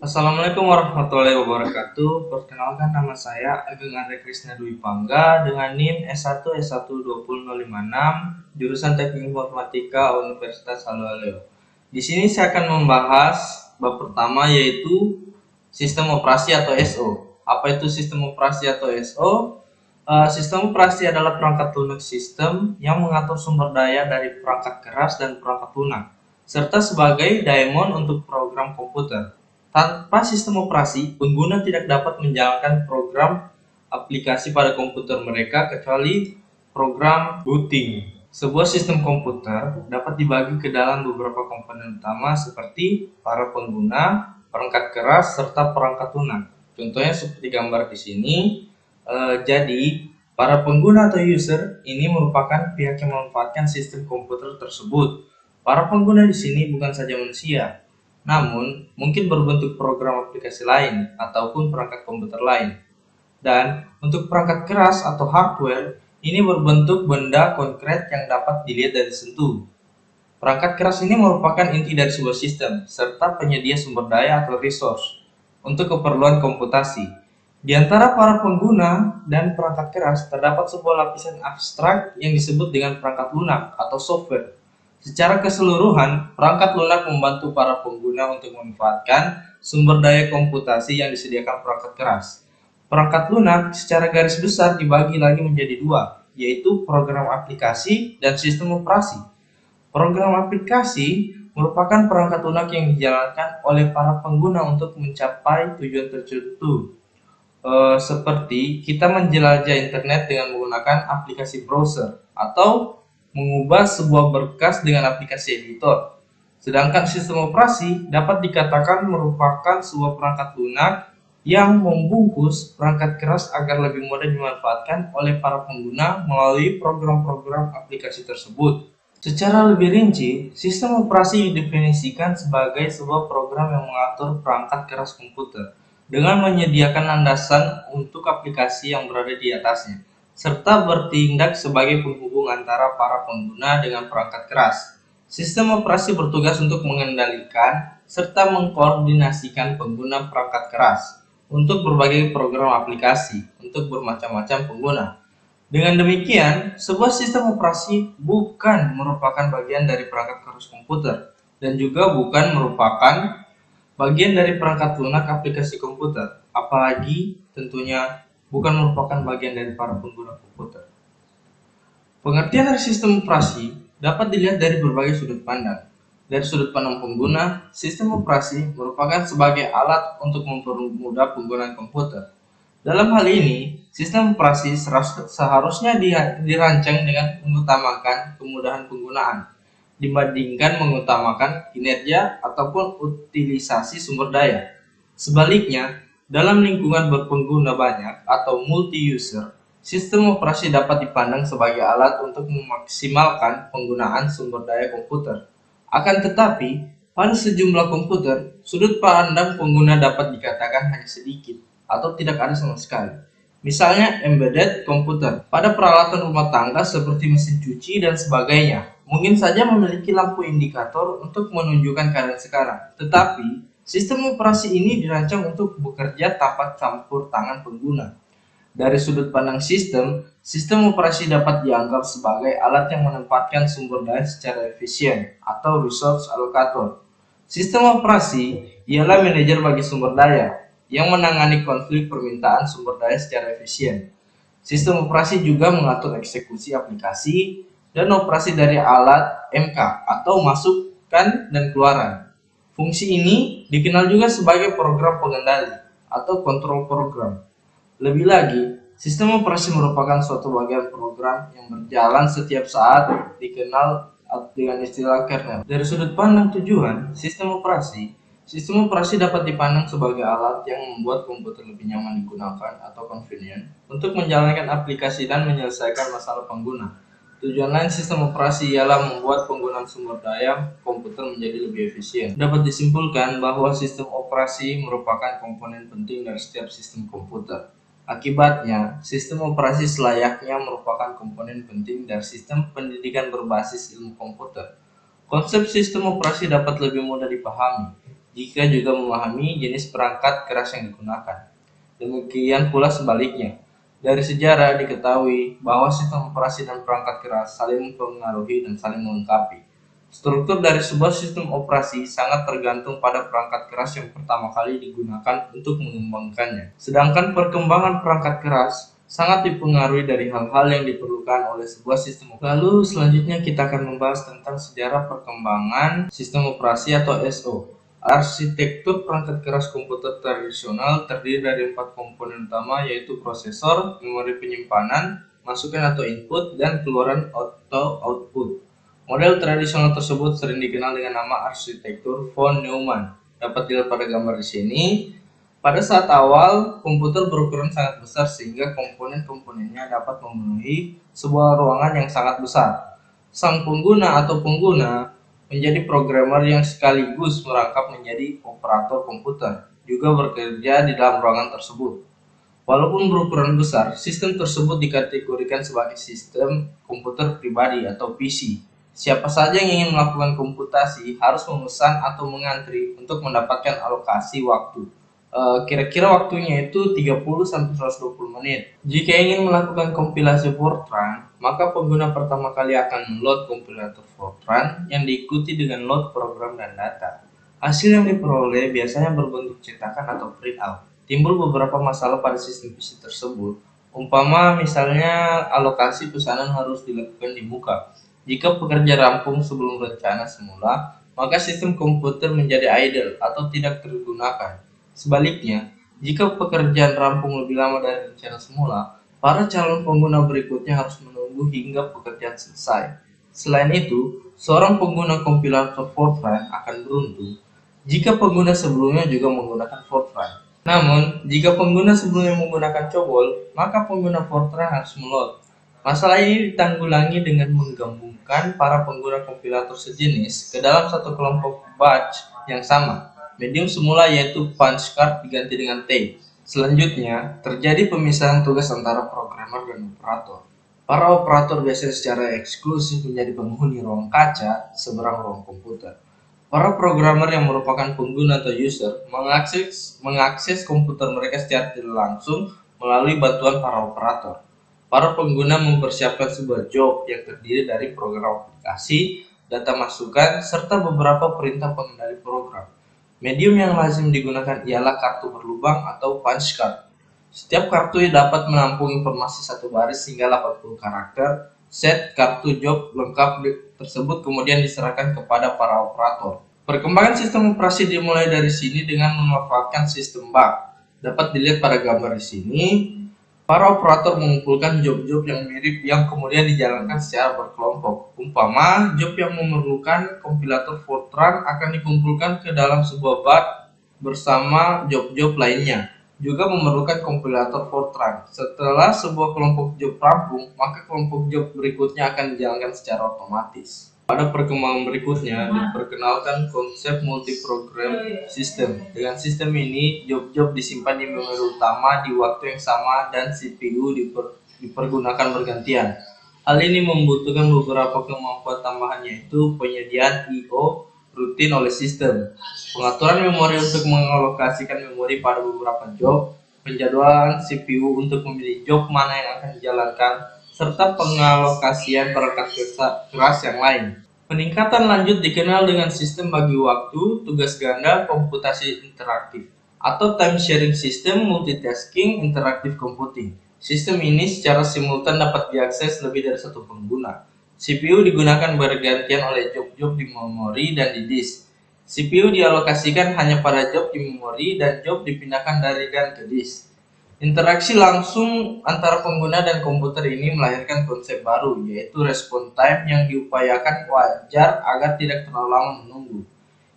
Assalamualaikum warahmatullahi wabarakatuh. Perkenalkan, nama saya Ageng Andre Krisna Dwi Pangga dengan NIM S1S12056, jurusan Teknik Informatika Universitas Hallualeo. Di sini saya akan membahas bab pertama, yaitu sistem operasi atau SO. Apa itu sistem operasi atau SO? Sistem operasi adalah perangkat lunak sistem yang mengatur sumber daya dari perangkat keras dan perangkat lunak, serta sebagai daemon untuk program komputer. Tanpa sistem operasi, pengguna tidak dapat menjalankan program aplikasi pada komputer mereka kecuali program booting. Sebuah sistem komputer dapat dibagi ke dalam beberapa komponen utama seperti para pengguna, perangkat keras, serta perangkat lunak. Contohnya seperti gambar di sini. Jadi, para pengguna atau user ini merupakan pihak yang memanfaatkan sistem komputer tersebut. Para pengguna di sini bukan saja manusia, namun mungkin berbentuk program aplikasi lain ataupun perangkat komputer lain. Dan untuk perangkat keras atau hardware, ini berbentuk benda konkret yang dapat dilihat dan disentuh. Perangkat keras ini merupakan inti dari sebuah sistem, serta penyedia sumber daya atau resource untuk keperluan komputasi. Di antara para pengguna dan perangkat keras, terdapat sebuah lapisan abstrak yang disebut dengan perangkat lunak atau software. Secara keseluruhan, perangkat lunak membantu para pengguna untuk memanfaatkan sumber daya komputasi yang disediakan perangkat keras. Perangkat lunak secara garis besar dibagi lagi menjadi dua, yaitu program aplikasi dan sistem operasi. Program aplikasi merupakan perangkat lunak yang dijalankan oleh para pengguna untuk mencapai tujuan tertentu. Seperti kita menjelajah internet dengan menggunakan aplikasi browser atau mengubah sebuah berkas dengan aplikasi editor. Sedangkan sistem operasi dapat dikatakan merupakan sebuah perangkat lunak yang membungkus perangkat keras agar lebih mudah dimanfaatkan oleh para pengguna melalui program-program aplikasi tersebut. Secara lebih rinci, sistem operasi didefinisikan sebagai sebuah program yang mengatur perangkat keras komputer dengan menyediakan landasan untuk aplikasi yang berada di atasnya, serta bertindak sebagai penghubung antara para pengguna dengan perangkat keras. Sistem operasi bertugas untuk mengendalikan serta mengkoordinasikan pengguna perangkat keras untuk berbagai program aplikasi untuk bermacam-macam pengguna. Dengan demikian, sebuah sistem operasi bukan merupakan bagian dari perangkat keras komputer dan juga bukan merupakan bagian dari perangkat lunak aplikasi komputer, apalagi tentunya bukan merupakan bagian dari para pengguna komputer. Pengertian dari sistem operasi dapat dilihat dari berbagai sudut pandang. Dari sudut pandang pengguna, sistem operasi merupakan sebagai alat untuk mempermudah penggunaan komputer. Dalam hal ini, sistem operasi seharusnya dirancang dengan mengutamakan kemudahan penggunaan dibandingkan mengutamakan kinerja ataupun utilisasi sumber daya. Sebaliknya, dalam lingkungan berpengguna banyak atau multi-user, sistem operasi dapat dipandang sebagai alat untuk memaksimalkan penggunaan sumber daya komputer. Akan tetapi, pada sejumlah komputer, sudut pandang pengguna dapat dikatakan hanya sedikit atau tidak ada sama sekali. Misalnya embedded komputer pada peralatan rumah tangga seperti mesin cuci dan sebagainya, mungkin saja memiliki lampu indikator untuk menunjukkan keadaan sekarang. Tetapi, sistem operasi ini dirancang untuk bekerja tanpa campur tangan pengguna. Dari sudut pandang sistem operasi dapat dianggap sebagai alat yang menempatkan sumber daya secara efisien atau resource allocator. Sistem operasi ialah manajer bagi sumber daya yang menangani konflik permintaan sumber daya secara efisien. Sistem operasi juga mengatur eksekusi aplikasi dan operasi dari alat MK atau masukkan dan keluaran. Fungsi ini dikenal juga sebagai program pengendali atau control program. Lebih lagi, sistem operasi merupakan suatu bagian program yang berjalan setiap saat, dikenal dengan istilah kernel. Dari sudut pandang tujuan, sistem operasi dapat dipandang sebagai alat yang membuat komputer lebih nyaman digunakan atau convenient untuk menjalankan aplikasi dan menyelesaikan masalah pengguna. Tujuan lain sistem operasi ialah membuat penggunaan sumber daya komputer menjadi lebih efisien. Dapat disimpulkan bahwa sistem operasi merupakan komponen penting dari setiap sistem komputer. Akibatnya, sistem operasi selayaknya merupakan komponen penting dari sistem pendidikan berbasis ilmu komputer. Konsep sistem operasi dapat lebih mudah dipahami jika juga memahami jenis perangkat keras yang digunakan. Demikian pula sebaliknya. Dari sejarah diketahui bahwa sistem operasi dan perangkat keras saling mempengaruhi dan saling melengkapi. Struktur dari sebuah sistem operasi sangat tergantung pada perangkat keras yang pertama kali digunakan untuk mengembangkannya. Sedangkan perkembangan perangkat keras sangat dipengaruhi dari hal-hal yang diperlukan oleh sebuah sistem. Lalu selanjutnya kita akan membahas tentang sejarah perkembangan sistem operasi atau SO. Arsitektur perangkat keras komputer tradisional terdiri dari 4 komponen utama, yaitu prosesor, memori penyimpanan, masukan atau input, dan keluaran atau output. Model tradisional tersebut sering dikenal dengan nama arsitektur von Neumann. Dapat dilihat pada gambar di sini. Pada saat awal, komputer berukuran sangat besar sehingga komponen-komponennya dapat memenuhi sebuah ruangan yang sangat besar. Sang pengguna atau pengguna menjadi programmer yang sekaligus merangkap menjadi operator komputer, juga bekerja di dalam ruangan tersebut. Walaupun berukuran besar, sistem tersebut dikategorikan sebagai sistem komputer pribadi atau PC. Siapa saja yang ingin melakukan komputasi harus memesan atau mengantri untuk mendapatkan alokasi waktu. Kira-kira waktunya itu 30-120 menit. Jika ingin melakukan kompilasi Fortran, maka pengguna pertama kali akan meload kompilator Fortran yang diikuti dengan load program dan data. Hasil yang diperoleh biasanya berbentuk cetakan atau printout. Timbul beberapa masalah pada sistem PC tersebut, umpama misalnya alokasi pesanan harus dilakukan di muka. Jika pekerja rampung sebelum rencana semula, maka sistem komputer menjadi idle atau tidak tergunakan. Sebaliknya, jika pekerjaan rampung lebih lama dari rencana semula, para calon pengguna berikutnya harus menunggu hingga pekerjaan selesai. Selain itu, seorang pengguna kompilator Fortran akan beruntung jika pengguna sebelumnya juga menggunakan Fortran. Namun, jika pengguna sebelumnya menggunakan COBOL, maka pengguna Fortran harus meload. Masalah ini ditanggulangi dengan menggabungkan para pengguna kompilator sejenis ke dalam satu kelompok batch yang sama. Medium semula yaitu punch card diganti dengan T. Selanjutnya, terjadi pemisahan tugas antara programmer dan operator. Para operator biasanya secara eksklusif menjadi penghuni ruang kaca seberang ruang komputer. Para programmer yang merupakan pengguna atau user mengakses komputer mereka secara tidak langsung melalui bantuan para operator. Para pengguna mempersiapkan sebuah job yang terdiri dari program aplikasi, data masukan, serta beberapa perintah pengendali program. Medium yang lazim digunakan ialah kartu berlubang atau punch card. Setiap kartu dapat menampung informasi satu baris hingga 80 karakter. Set kartu job lengkap tersebut kemudian diserahkan kepada para operator. Perkembangan sistem operasi dimulai dari sini dengan memanfaatkan sistem bug. Dapat dilihat pada gambar di sini. Para operator mengumpulkan job-job yang mirip yang kemudian dijalankan secara berkelompok. Umpama, job yang memerlukan kompilator Fortran akan dikumpulkan ke dalam sebuah bus bersama job-job lainnya, juga memerlukan kompilator Fortran. Setelah sebuah kelompok job rampung, maka kelompok job berikutnya akan dijalankan secara otomatis. Pada perkembangan berikutnya, diperkenalkan konsep multi-program system. Dengan sistem ini, job-job disimpan di memori utama di waktu yang sama dan CPU dipergunakan bergantian. Hal ini membutuhkan beberapa kemampuan tambahan, yaitu penyediaan I/O rutin oleh sistem, pengaturan memori untuk mengalokasikan memori pada beberapa job, penjadwalan CPU untuk memilih job mana yang akan dijalankan, serta pengalokasian perangkat keras yang lain. Peningkatan lanjut dikenal dengan sistem bagi waktu, tugas ganda, komputasi interaktif, atau time sharing system multitasking interactive computing. Sistem ini secara simultan dapat diakses lebih dari satu pengguna. CPU digunakan bergantian oleh job-job di memori dan di disk. CPU dialokasikan hanya pada job di memori dan job dipindahkan dari dan ke disk. Interaksi langsung antara pengguna dan komputer ini melahirkan konsep baru, yaitu response time yang diupayakan wajar agar tidak terlalu lama menunggu.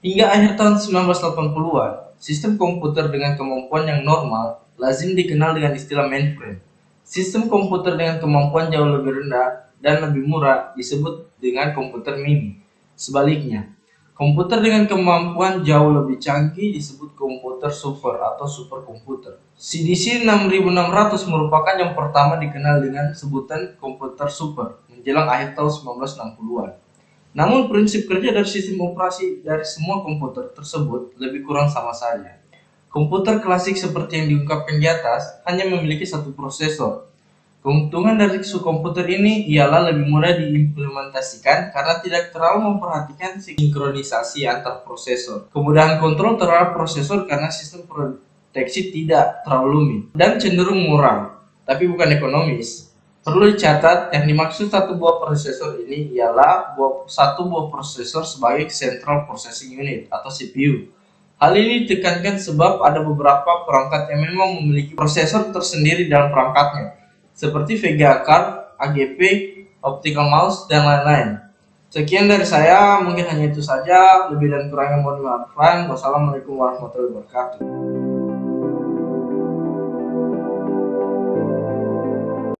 Hingga akhir tahun 1980-an, sistem komputer dengan kemampuan yang normal lazim dikenal dengan istilah mainframe. Sistem komputer dengan kemampuan jauh lebih rendah dan lebih murah disebut dengan komputer mini. Sebaliknya, komputer dengan kemampuan jauh lebih canggih disebut komputer super atau superkomputer. CDC 6600 merupakan yang pertama dikenal dengan sebutan komputer super menjelang akhir tahun 1960-an. Namun prinsip kerja dari sistem operasi dari semua komputer tersebut lebih kurang sama saja. Komputer klasik seperti yang diungkapkan di atas hanya memiliki satu prosesor. Keuntungan dari komputer ini ialah lebih mudah diimplementasikan karena tidak terlalu memperhatikan sinkronisasi antar prosesor. Kemudahan kontrol terhadap prosesor karena sistem proteksi tidak terlalu rumit dan cenderung murah, tapi bukan ekonomis. Perlu dicatat, yang dimaksud satu buah prosesor ini ialah satu buah prosesor sebagai Central Processing Unit atau CPU. Hal ini ditekankan sebab ada beberapa perangkat yang memang memiliki prosesor tersendiri dalam perangkatnya, seperti Vega Card, AGP, Optical Mouse, dan lain-lain. Sekian dari saya, mungkin hanya itu saja. Lebih dan kurangnya mohon dimaafkan. Wassalamualaikum warahmatullahi wabarakatuh.